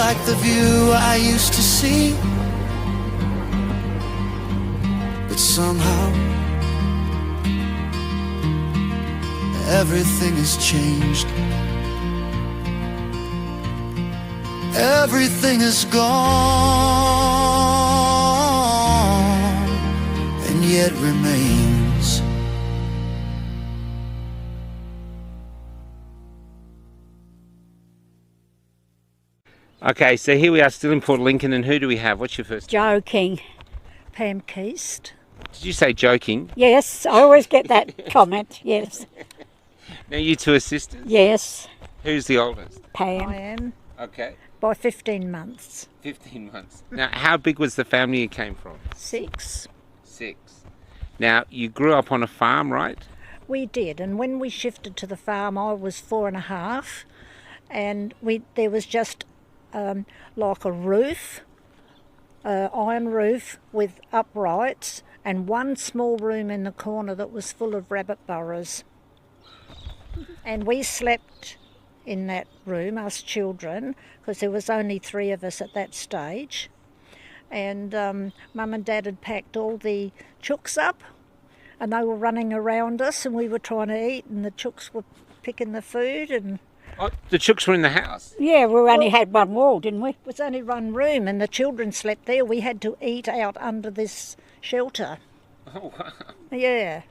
like the view I used to see, but somehow everything has changed. Everything is gone, and yet remains. Okay, so here we are still in Port Lincoln, and who do we have? What's your first? Joking. Pam Keast. Did you say joking? Yes, I always get that comment, yes. Now you two are sisters? Yes, Who's the oldest? Pam. I am, Okay, by 15 months. 15 months. Now, how big was the family you came from? 6. 6. Now, you grew up on a farm, right? We did, and when we shifted to the farm, I was 4.5, and there was just like a roof, iron roof with uprights, and one small room in the corner that was full of rabbit burrows. And we slept in that room, us children, because there was only 3 of us at that stage. And Mum and Dad had packed all the chooks up, and they were running around us, and we were trying to eat, and the chooks were picking the food, and Oh, the chooks were in the house. Yeah, we only had one wall, didn't we? it was only one room, and the children slept there. We had to eat out under this shelter. Oh, wow. Yeah.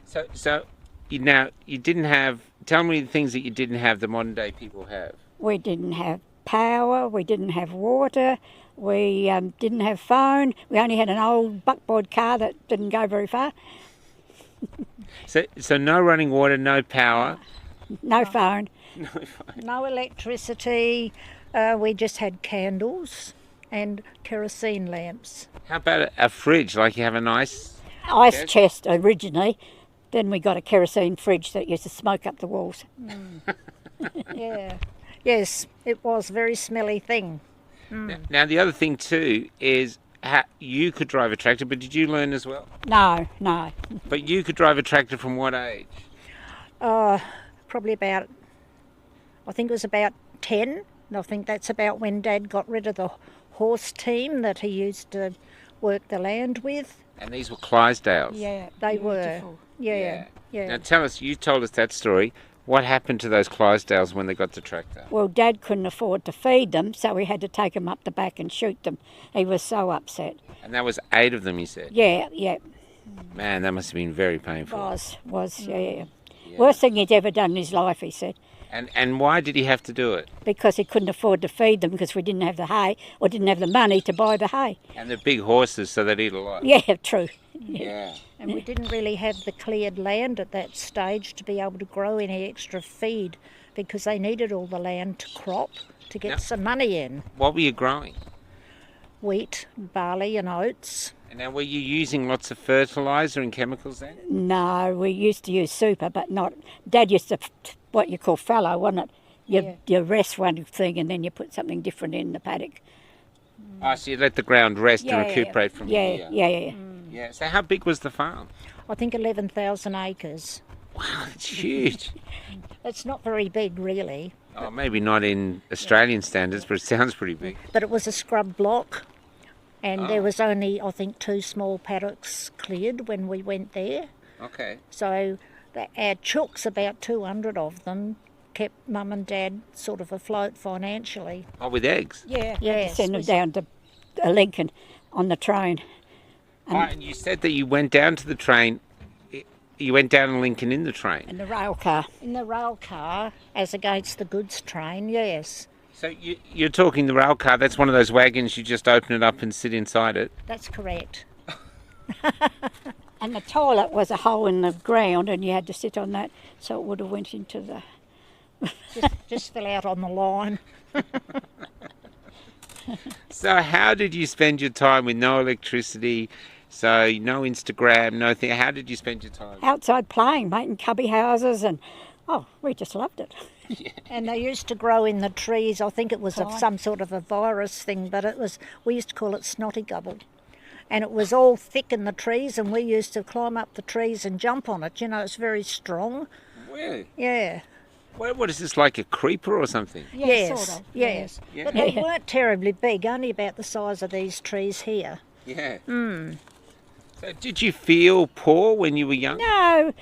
So you didn't have, tell me the things that you didn't have the modern day people have. We didn't have power, we didn't have water, we didn't have phone. We only had an old buckboard car that didn't go very far. So no running water, no power. No phone. No electricity. We just had candles and kerosene lamps. How about a fridge? Like you have a nice... Ice chest originally. Then we got a kerosene fridge that used to smoke up the walls. Yeah. Yes, it was a very smelly thing. Now the other thing too is you could drive a tractor, but did you learn as well? No. But you could drive a tractor from what age? Probably about, I think it was about 10. And I think that's about when Dad got rid of the horse team that he used to work the land with. And these were Clydesdales? Yeah, they were. Yeah. Now tell us, you told us that story. What happened to those Clydesdales when they got the tractor? Well, Dad couldn't afford to feed them, so we had to take them up the back and shoot them. He was so upset. And that was 8 of them, you said? Yeah. Man, that must have been very painful. Was, yeah. Worst thing he'd ever done in his life, he said. And why did he have to do it? Because he couldn't afford to feed them because we didn't have the hay or didn't have the money to buy the hay. And the big horses, so they'd eat a lot. Yeah, true. Yeah. And we didn't really have the cleared land at that stage to be able to grow any extra feed because they needed all the land to crop to get some money in. What were you growing? Wheat, barley and oats. And now, were you using lots of fertiliser and chemicals then? No, we used to use super, but not. Dad used to, what you call fallow, wasn't it? You rest one thing and then you put something different in the paddock. Oh, so you let the ground rest and recuperate from the year. Yeah. So how big was the farm? I think 11,000 acres. Wow, it's huge. It's not very big really, Oh, maybe not in Australian standards, but it sounds pretty big. but it was a scrub block and there was only, I think, 2 small paddocks cleared when we went there. Okay. So our chooks, about 200 of them, kept Mum and Dad sort of afloat financially. Oh, with eggs? Yeah, Yes, send them we- down to Lincoln on the train. And you said that you went down to the train. You went down to Lincoln in the train. In the rail car. In the rail car, as against the goods train, yes. So you're talking the rail car. That's one of those wagons. You just open it up and sit inside it. That's correct. And the toilet was a hole in the ground and you had to sit on that so it would have went into the... Just fell out on the line. So how did you spend your time with no electricity? So no Instagram, no thing. How did you spend your time? Outside playing, making cubby houses and, we just loved it. And they used to grow in the trees. I think it was of some sort of a virus thing, but we used to call it snotty gobble. And it was all thick in the trees, and we used to climb up the trees and jump on it. You know, it's very strong. Really? Yeah. What is this, like a creeper or something? Yeah, yes, sort of. yes. Yeah. But they weren't terribly big, only about the size of these trees here. Yeah. So did you feel poor when you were young? No,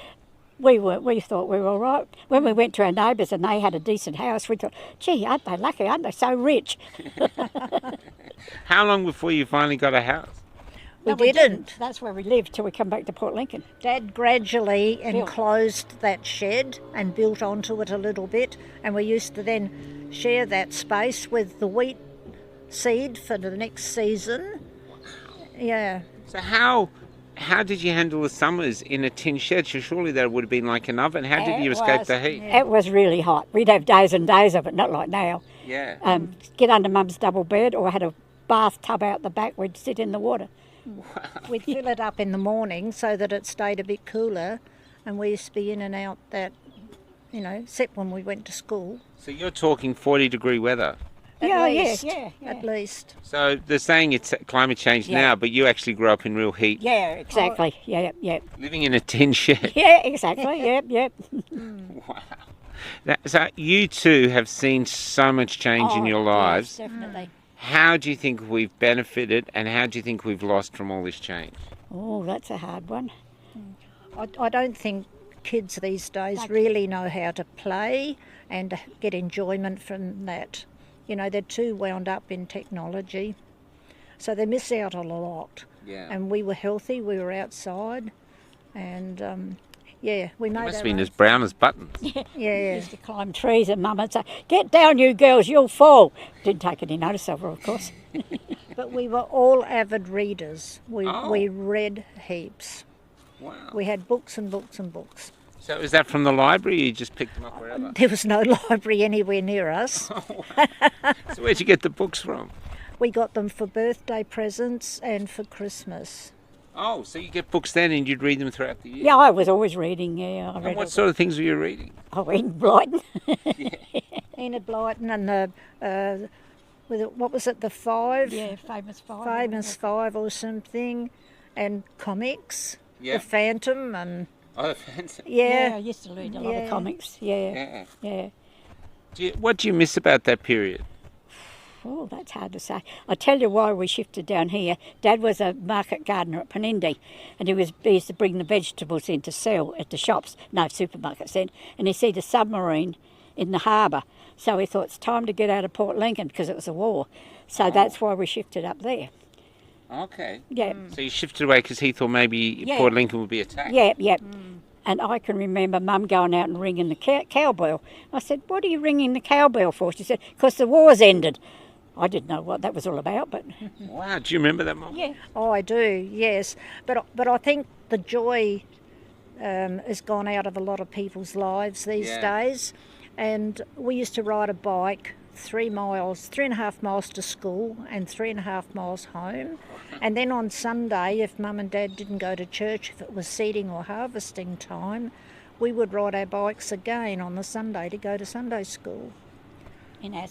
we weren't. We thought we were all right. When we went to our neighbours and they had a decent house, we thought, gee, aren't they lucky? Aren't they so rich? How long before you finally got a house? We No, didn't. That's where we lived till we come back to Port Lincoln. Dad gradually enclosed that shed and built onto it a little bit, and we used to then share that space with the wheat seed for the next season. Yeah. So how did you handle the summers in a tin shed? So surely that would have been like an oven. How did you escape the heat? It was really hot. We'd have days and days of it, not like now. Yeah. Get under Mum's double bed or had a bathtub out the back. We'd sit in the water. We'd fill it up in the morning so that it stayed a bit cooler, and we used to be in and out that, except when we went to school, So you're talking 40-degree weather. at Yeah, least. yeah. At least. So they're saying it's climate change Yeah. now, but you actually grew up in real heat, Yeah, exactly. Yeah. living in a tin shed. Yeah, exactly. Yep. Wow. So you two have seen so much change in your lives. Yes, definitely. How do you think we've benefited and how do you think we've lost from all this change? Oh, that's a hard one. I don't think kids these days really know how to play and get enjoyment from that. They're too wound up in technology. So they miss out on a lot. Yeah. And we were healthy, we were outside, and we made Must have our been own as brown as buttons. Yeah. Used to climb trees and Mum would say, "Get down, you girls, you'll fall." Didn't take any notice of her, of course. But we were all avid readers. We Oh. read heaps. Wow. We had books and books and books. So is that from the library or you just picked them up wherever? There was no library anywhere near us. So where'd you get the books from? We got them for birthday presents and for Christmas. Oh, so you get books then and you'd read them throughout the year? Yeah, I was always reading. Yeah, I And read. what sort of things were you reading? Enid Blyton. Enid Blyton and what was it, the Five? Yeah, famous five. Famous Five or something, and comics. Yeah. The Phantom and Oh, fancy. Yeah, I yeah. used to read a lot Yeah. of comics. Yeah. What do you miss about that period? Oh, that's hard to say. I tell you why we shifted down here. Dad was a market gardener at Penindi, and he used to bring the vegetables in to sell at the shops, no supermarkets then, and he see the submarine in the harbour. So he thought it's time to get out of Port Lincoln because it was a war. So that's why we shifted up there. Okay. Yeah, So you shifted away because he thought maybe Yeah. Port Lincoln would be attacked. yeah. And I can remember Mum going out and ringing the cowbell. I said, "What are you ringing the cowbell for?" She said, "Because the war's ended." I didn't know what that was all about, but Wow, do you remember that moment? yeah. Oh, I do, yes. But I think the joy has gone out of a lot of people's lives these Yeah. days. And we used to ride a bike 3.5 miles to school and 3.5 miles home. And then on Sunday, if Mum and Dad didn't go to church, if it was seeding or harvesting time, we would ride our bikes again on the Sunday to go to Sunday school. In our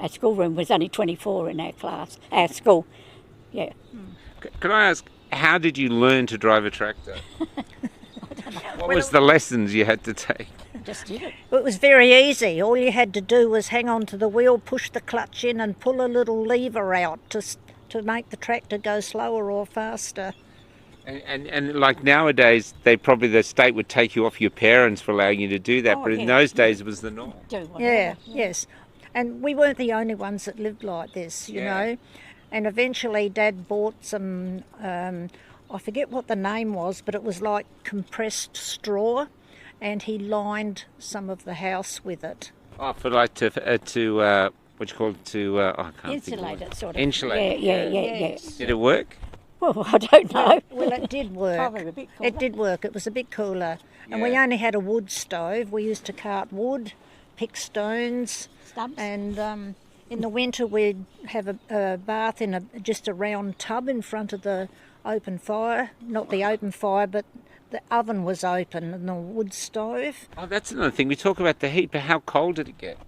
schoolroom was only 24 in our class, our school. Yeah. Can I ask, how did you learn to drive a tractor? What was the lessons you had to take? Just did it. It was very easy. All you had to do was hang on to the wheel, push the clutch in, and pull a little lever out to make the tractor go slower or faster. And like nowadays, the state would take you off your parents for allowing you to do that, Oh, but in yeah. those days it was the norm. Do whatever. Yeah, yes. And we weren't the only ones that lived like this, you Yeah. know. And eventually Dad bought some, I forget what the name was, but it was like compressed straw, and he lined some of the house with it. Oh, for like to what you call it, I can't think of Insulate it. it, sort of. Insulate. Yeah. Yes. Did it work? Well, I don't know. Well, it did work. Probably a bit cooler. It did work. It was a bit cooler. And we Yeah. only had a wood stove. We used to cart wood, pick stones, Stumps. and in the winter we'd have a bath in just a round tub in front of the open fire. Not the open fire, but the oven was open and the wood stove. Oh, that's another thing. We talk about the heat, but how cold did it get?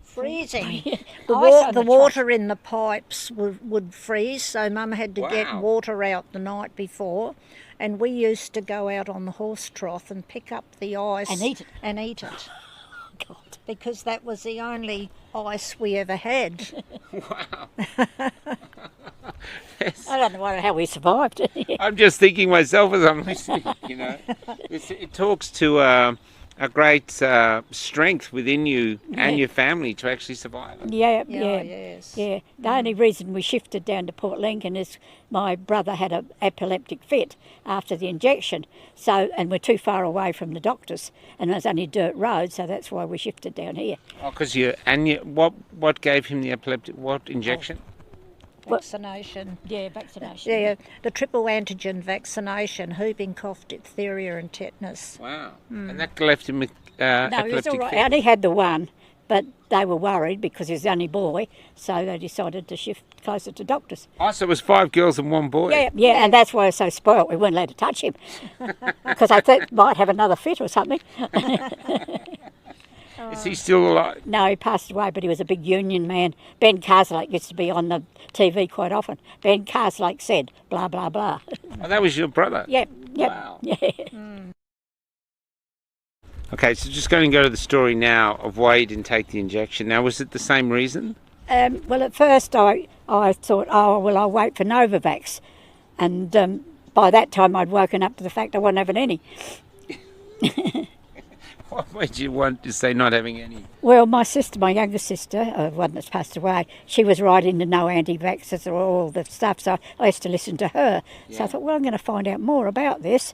Freezing. Ice The, on the water in the pipes would freeze, so Mum had to get Wow. water out the night before, and we used to go out on the horse trough and pick up the ice And eat it. And eat it. God. because that was the only ice we ever had. Wow. I don't know how we survived. I'm just thinking myself as I'm listening, you know. It talks to a great strength within you and your family to actually survive it. Yeah. Yes. Yeah, the only reason we shifted down to Port Lincoln is my brother had an epileptic fit after the injection, and we're too far away from the doctors, and there's only dirt road, so that's why we shifted down here. Oh, because what gave him the epileptic, what injection? Vaccination. Yeah, vaccination. Yeah, the triple antigen vaccination, whooping cough, diphtheria and tetanus. Wow. And that left him with No, he was epileptic all right. fit. I only had the one, but they were worried because he was the only boy, so they decided to shift closer to doctors. Oh, so it was 5 girls and 1 boy. Yeah, and that's why I was so spoilt. We weren't allowed to touch him because I thought he might have another fit or something. Is he still alive? No, he passed away, but he was a big union man. Ben Carslake used to be on the TV quite often. Ben Carslake said, blah, blah, blah. Oh, that was your brother? Yep. Wow. Yeah. Okay, so just going to go to the story now of why you didn't take the injection. Now, was it the same reason? Well, at first I thought, I'll wait for Novavax. And by that time I'd woken up to the fact I wasn't having any. What made you want to say not having any? Well, my sister, my younger sister, one that's passed away, she was right into no anti-vaxxers or all the stuff, so I used to listen to her. Yeah. So I thought, well, I'm going to find out more about this.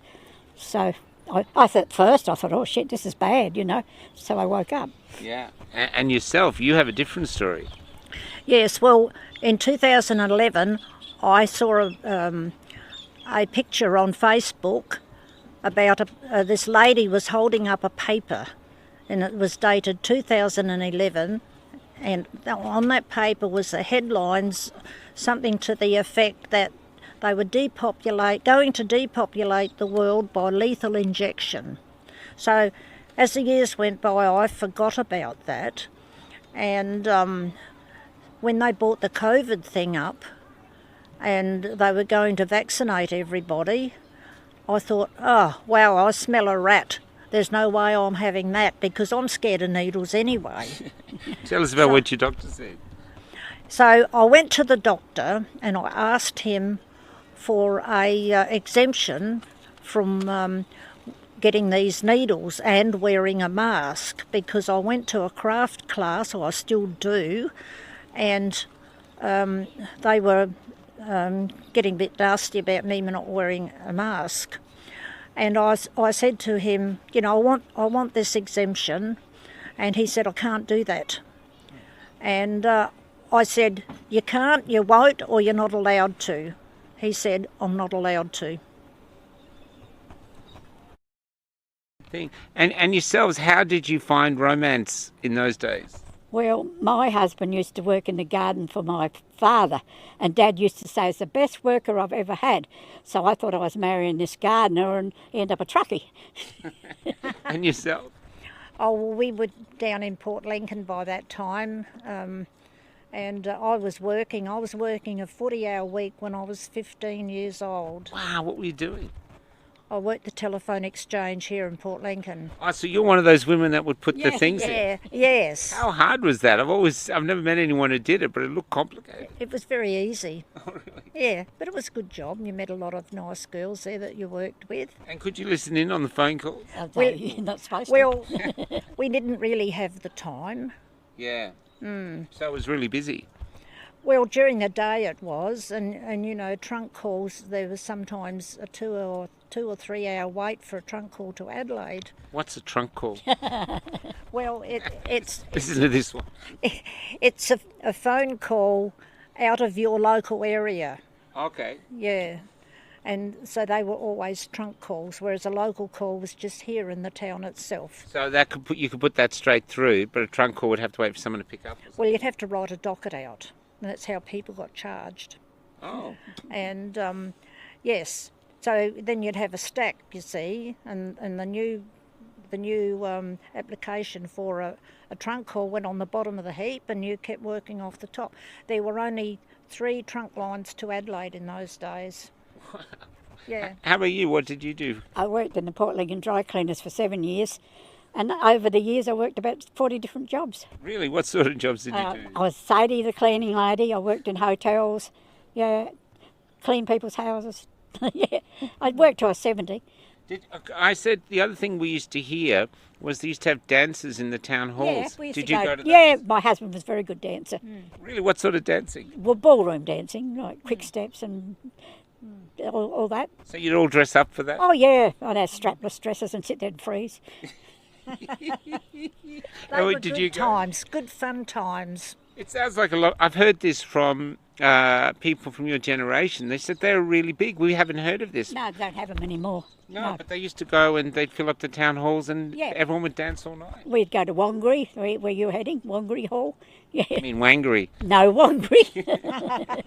So I thought first, oh shit, this is bad, you know. So I woke up. Yeah. And yourself, you have a different story. Yes, well, in 2011, I saw a picture on Facebook about this lady was holding up a paper, and it was dated 2011, and on that paper was the headlines, something to the effect that they were going to depopulate the world by lethal injection. So as the years went by, I forgot about that, and when they brought the COVID thing up and they were going to vaccinate everybody, I thought, oh, wow, I smell a rat. There's no way I'm having that because I'm scared of needles anyway. Tell us about what your doctor said. So I went to the doctor and I asked him for a exemption from getting these needles and wearing a mask because I went to a craft class, or I still do, and they were getting a bit nasty about me not wearing a mask. And I said to him, you know, I want this exemption, and he said, I can't do that. And I said, you can't, you won't, or you're not allowed to. He said, I'm not allowed to. And yourselves, how did you find romance in those days? Well, my husband used to work in the garden for my father, and Dad used to say, it's the best worker I've ever had. So I thought I was marrying this gardener and end up a truckie. And yourself? Oh, well, we were down in Port Lincoln by that time, and I was working a 40-hour week when I was 15 years old. Wow, what were you doing? I worked the telephone exchange here in Port Lincoln. Oh, so you're one of those women that would put the things in? Yeah, yes. How hard was that? I've never met anyone who did it, but it looked complicated. It was very easy. Oh, really? Yeah, but it was a good job. You met a lot of nice girls there that you worked with. And could you listen in on the phone calls? You're not supposed to. Well, we didn't really have the time. Yeah. So it was really busy. Well, during the day it was, and you know, trunk calls, there was sometimes a 2 or 3 hour wait for a trunk call to Adelaide. What's a trunk call? Well, it's Listen to this one. it's a phone call out of your local area. Okay. Yeah. And so they were always trunk calls, whereas a local call was just here in the town itself. So that you could put that straight through, but a trunk call would have to wait for someone to pick up. Well, you'd have to write a docket out, and that's how people got charged. Oh. And yes, so then you'd have a stack, you see, and the new application for a trunk call went on the bottom of the heap, and you kept working off the top. There were only 3 trunk lines to Adelaide in those days. Yeah. How about you? What did you do? I worked in the Port Lincoln Dry Cleaners for 7 years. And over the years, I worked about 40 different jobs. Really? What sort of jobs did you do? I was Sadie, the cleaning lady. I worked in hotels. Yeah, clean people's houses. Yeah, I worked till I was 70. I said the other thing we used to hear was they used to have dances in the town halls. Yeah, we used Did to you go. go to Yeah, those? my husband was a very good dancer. Really? What sort of dancing? Well, ballroom dancing, like quick steps and all that. So you'd all dress up for that? Oh yeah, I'd have strapless dresses and sit there and freeze. They Oh, were did good you go? times, good fun times. It sounds like a lot. I've heard this from people from your generation. They said they were really big. We haven't heard of this. No, they don't have them anymore. No, but they used to go and they'd fill up the town halls and Yeah. everyone would dance all night. We'd go to Wangari, where you're heading, Wangari Hall. Yeah, I mean, Wangari. no Wangari.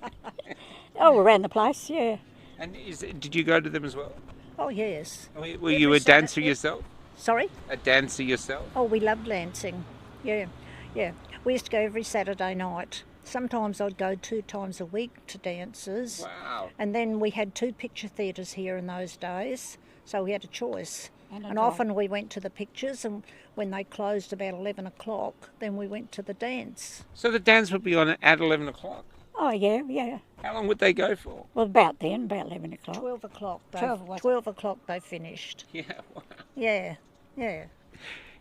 Oh, around the place, yeah. And did you go to them as well? Oh yes. Were you a dancer yourself? Sorry? A dancer yourself? Oh, we loved dancing. Yeah, yeah. We used to go every Saturday night. Sometimes I'd go 2 times a week to dances. Wow. And then we had 2 picture theatres here in those days, so we had a choice. And a And drive. often we went to the pictures, and when they closed about 11 o'clock, then we went to the dance. So the dance would be on at 11 o'clock. Oh yeah, yeah. How long would they go for? Well, about 11 o'clock. 12 o'clock. 12 was it? 12 o'clock they finished. Yeah. Wow. Yeah, yeah.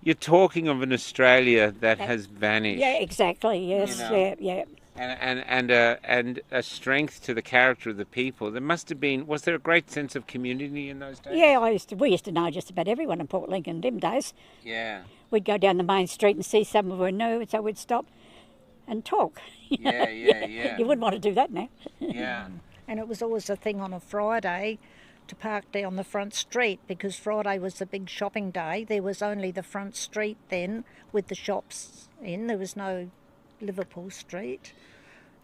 You're talking of an Australia that has vanished. Yeah, exactly. Yes, You know. yeah. And a strength to the character of the people. There must have been. Was there a great sense of community in those days? Yeah, we used to know just about everyone in Port Lincoln in them days. Yeah. We'd go down the main street and see someone we knew, so we'd stop and talk. Yeah. You wouldn't want to do that now. Yeah. And it was always a thing on a Friday to park down the front street, because Friday was the big shopping day. There was only the front street then with the shops in. There was no Liverpool Street.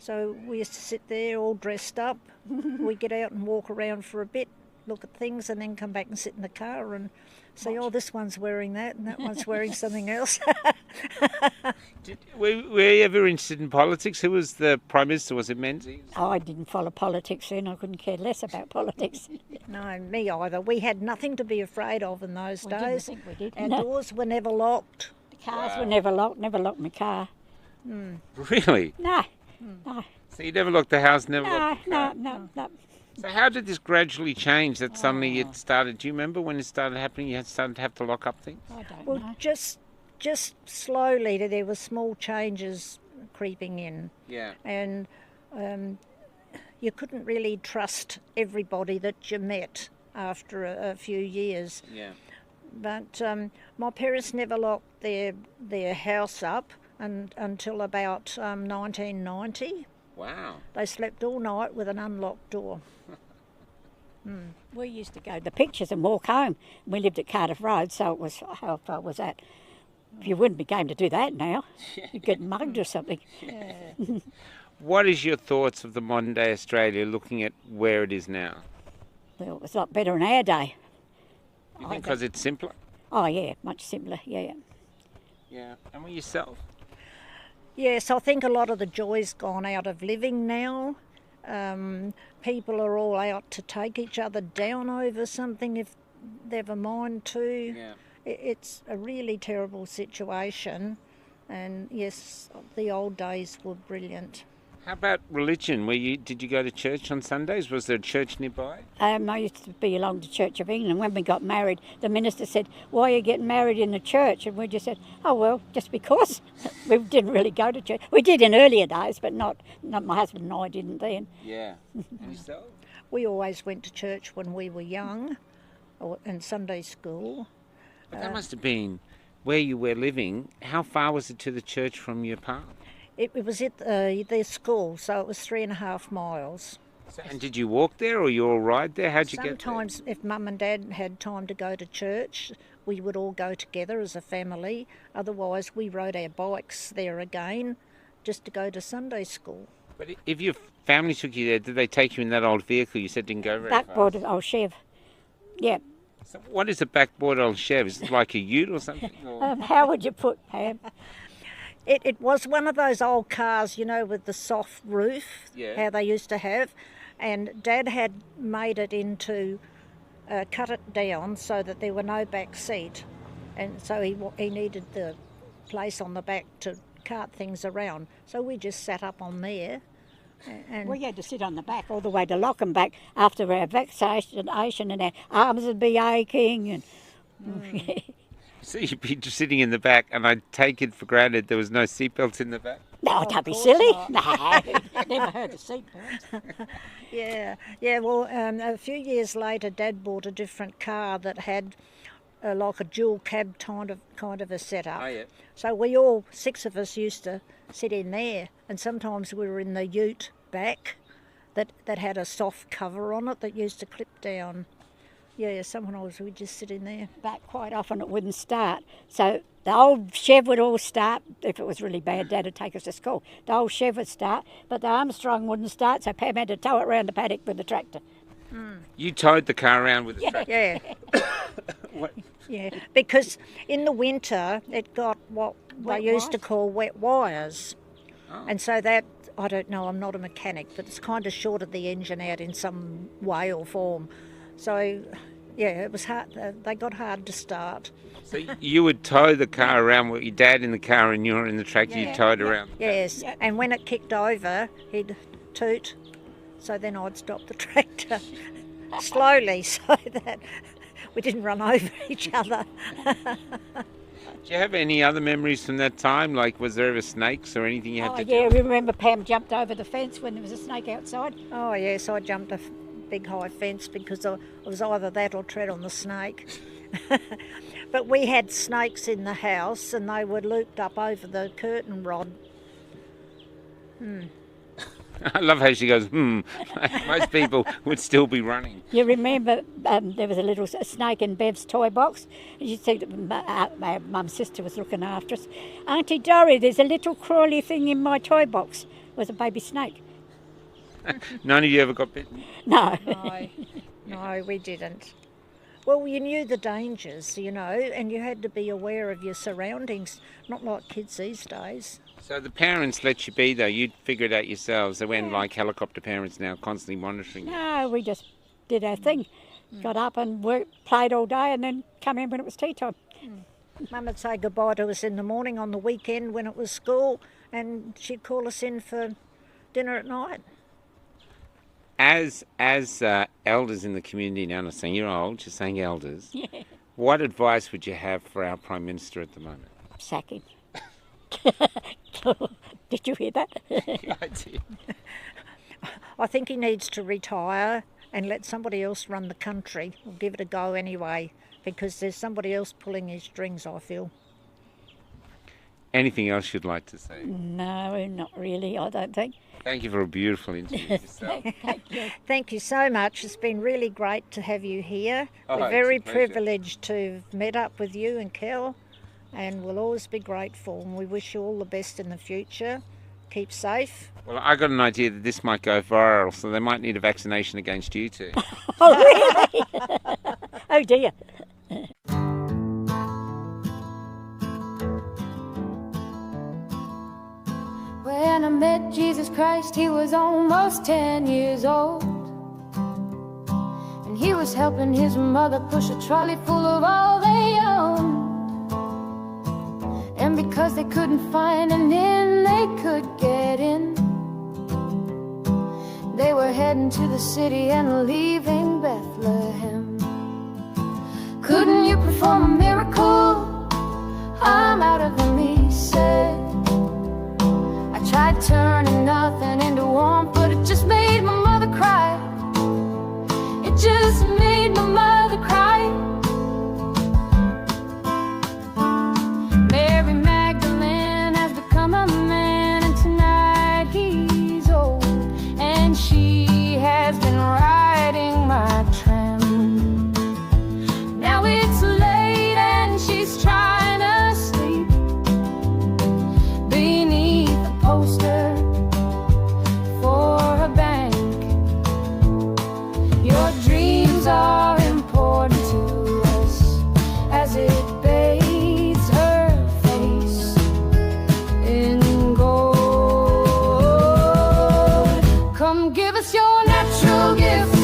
So we used to sit there all dressed up. We'd get out and walk around for a bit, look at things, and then come back and sit in the car and say, oh, this one's wearing that and that one's wearing something else. Were you ever interested in politics? Who was the Prime Minister? Was it Menzies? Oh, I didn't follow politics then. I couldn't care less about politics. No, me either. We had nothing to be afraid of in those We didn't days. think we did. Our No. doors were never locked. The cars were never locked my car. Really? No, So you never locked the house, never locked the car? no. So how did this gradually change that suddenly it started? Do you remember when it started happening? You had started to have to lock up things? I don't Well, know. just slowly there were small changes creeping in, Yeah. and you couldn't really trust everybody that you met after a few years. Yeah. But my parents never locked their house up until about 1990. Wow. They slept all night with an unlocked door. We used to go to the pictures and walk home. We lived at Cardiff Road, so it was, how far was that? You wouldn't be game to do that now. You'd get mugged or something. What is your thoughts of the modern day Australia looking at where it is now? Well, it was a lot better in our day. You think because it's simpler? Oh yeah, much simpler, yeah. Yeah. And with yourself? Yes, I think a lot of the joy's gone out of living now. People are all out to take each other down over something if they've a mind to. Yeah. It's a really terrible situation, and yes, the old days were brilliant. How about religion? Did you go to church on Sundays? Was there a church nearby? I used to belong to Church of England. When we got married, the minister said, "Why are you getting married in the church?" And we just said, "Oh well, just because." We didn't really go to church. We did in earlier days, but not my husband and I didn't then. Yeah. And yourself? We always went to church when we were young, or in Sunday school. But that must have been where you were living. How far was it to the church from your park? It was at their school, so it was 3.5 miles. And did you walk there or you all ride there? How'd you get there? Sometimes, if Mum and Dad had time to go to church, we would all go together as a family. Otherwise, we rode our bikes there again just to go to Sunday school. But if your family took you there, did they take you in that old vehicle you said didn't go very Backboard, fast? old Chev. Yeah. So what is a backboard old Chev? Is it like a ute or something? Or... How would you put, Pam? It was one of those old cars, you know, with the soft roof, Yeah. how they used to have. And Dad had made it into, cut it down so that there were no back seat. and so he needed the place on the back to cart things around. So we just sat up on there. And We had to sit on the back all the way to Lockenbach after our vaccination and our arms would be aching. And So you'd be just sitting in the back, and I take it for granted there was no seatbelts in the back. no, don't be silly. No, never heard of seatbelts. yeah. Well, a few years later, Dad bought a different car that had like a dual cab kind of a setup. Oh, yeah. So we all 6 of us used to sit in there, and sometimes we were in the ute back that had a soft cover on it that used to clip down. Yeah, sometimes we'd just sit in there. But quite often it wouldn't start. So the old Chev would all start. If it was really bad, Dad would take us to school. The old Chev would start, but the Armstrong wouldn't start, so Pam had to tow it around the paddock with the tractor. You towed the car around with the tractor. Yeah. What? Yeah, because in the winter it got what Wet they used to wires? call wet wires. Oh. And so that, I don't know, I'm not a mechanic, but it's kind of shorted the engine out in some way or form. So, yeah, it was hard. They got hard to start. So you would tow the car around with your dad in the car and you were in the tractor, you towed around. Yes, Yeah. and when it kicked over, he'd toot. So then I'd stop the tractor slowly so that we didn't run over each other. Do you have any other memories from that time? Like, was there ever snakes or anything you had Oh, to yeah, do? remember Pam jumped over the fence when there was a snake outside? Oh yes, I jumped a big high fence because I was either that or tread on the snake. But we had snakes in the house and they were looped up over the curtain rod. I love how she goes, Most people would still be running. You remember there was a little snake in Bev's toy box? You see that my mum's sister was looking after us. Auntie Dory, there's a little crawly thing in my toy box. It was a baby snake. None of you ever got bitten? No. No, we didn't. Well, you knew the dangers, and you had to be aware of your surroundings, not like kids these days. So the parents let you be, though. You'd figure it out yourselves. They went like helicopter parents now, constantly monitoring you. No, we just did our thing. Got up and worked, played all day and then come in when it was tea time. Mum would say goodbye to us in the morning on the weekend when it was school, and she'd call us in for dinner at night. As elders in the community now, not saying you're old, just saying elders, what advice would you have for our Prime Minister at the moment? Sack him. Did you hear that? I did. I think he needs to retire and let somebody else run the country, or give it a go anyway, because there's somebody else pulling his strings, I feel. Anything else you'd like to say? No, not really, I don't think. Thank you for a beautiful interview yourself. Thank you. Thank you so much. It's been really great to have you here. Oh, We're it's very a pleasure. privileged to have met up with you and Kel, and we'll always be grateful, and we wish you all the best in the future. Keep safe. Well, I got an idea that this might go viral, so they might need a vaccination against you too. Oh, really? Oh, dear. When I met Jesus Christ, he was almost 10 years old. And he was helping his mother push a trolley full of all they owned. And because they couldn't find an inn they could get in, they were heading to the city and leaving Bethlehem. Couldn't you perform a miracle? I'm out of them, he said. I tried turning nothing into warmth, but it just made my mother cry. It just made my mother cry. Mary Magdalene has become a man, and tonight he's old, and she has been riding my tram. Now it's late and she's trying to sleep beneath a poster for a bank. Your dreams are important to us as it bathes her face in gold. Come give us your natural gifts.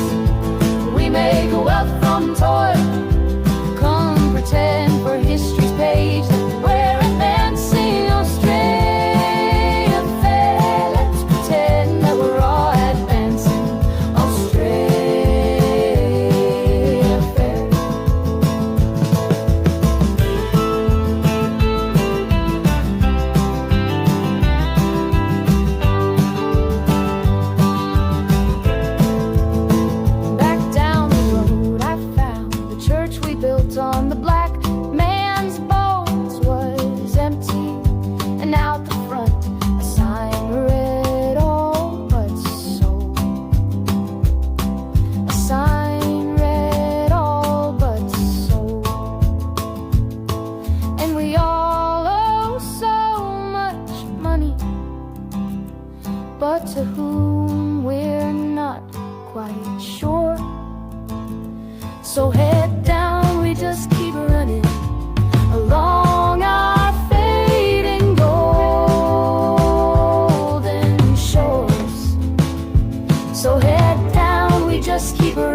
We make wealth from toil. Come pretend for history's shore. So head down, we just keep running along our fading golden shores. So head down, we just keep running